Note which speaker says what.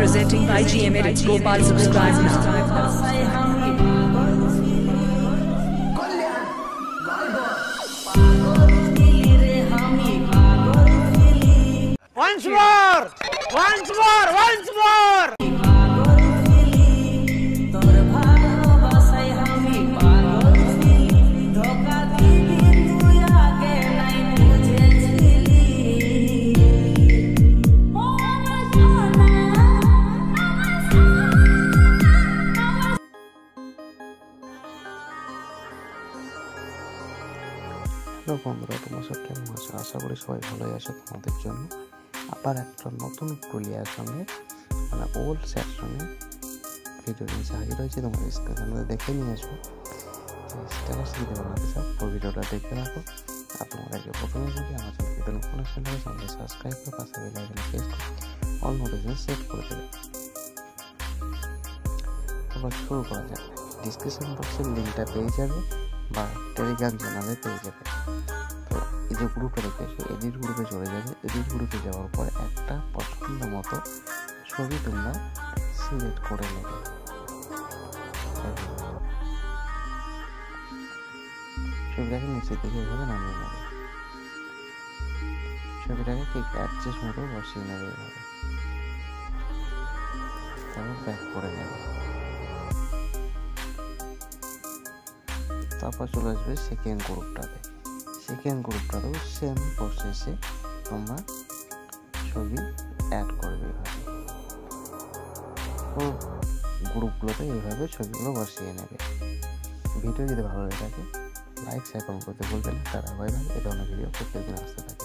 Speaker 1: presenting by GM Edits. Gopal, subscribe now.
Speaker 2: Once more! Once more! Once more!
Speaker 3: Hello বন্ধুরা, তোমার সব কেমন আছো? আশা করি সবাই ভালোই আছে। তোমাদের জন্য আবার একটা নতুন পুরুলিয়ার সঙ্গে মানে ওল্ড স্যার সঙ্গে ভিডিও নিয়ে হাজির হয়েছে। তোমার স্ক্রিনে দেখে নিয়ে আসবো। স্ট্যাটাস দিতে বানাতে চাও পুরো ভিডিওটা দেখে রাখো। আর তোমাদেরকে প্রথমে বলি, আমার চ্যানেল ভিডিও নতুন আসলে চ্যানেলটি সাবস্ক্রাইব করে পাশে বেল আইকনে প্রেস করে অল নোটিফিকেশন সেট করে দেবে। তারপর শুরু করা যাক। ডিসক্রিপশন বক্সের লিঙ্কটা পেয়ে যাবে বা টেলিগ্রাম চ্যানেলে পেয়ে যাবে। তো এই যে গ্রুপে রেখেছো, এডিট গ্রুপে চলে যাবে। এডিট গ্রুপে যাওয়ার পর একটা পছন্দ মতো ছবি তোমরা সিলেক্ট করে নেবে। ছবিটাকে নিচের দিকে এভাবে নামিয়ে নেবে। ছবিটাকে ঠিক অ্যাডজাস্ট মতো বসিয়ে নেবে এভাবে। তারপর ব্যাক করে নেবে। তারপর চলে আসবে সেকেন্ড গ্রুপটাতে। সেকেন্ড গ্রুপটাতেও সেম প্রসেসে তোমরা ছবি অ্যাড করবে এভাবে। তো গ্রুপগুলোতে এইভাবে ছবিগুলো বসিয়ে নেবে। ভিডিও যদি ভালো লেগে থাকে লাইক শেয়ার কমেন্ট করতে বলবেন। তারা ভাই এই ধরনের ভিডিও প্রত্যেকদিন আসতে থাকে।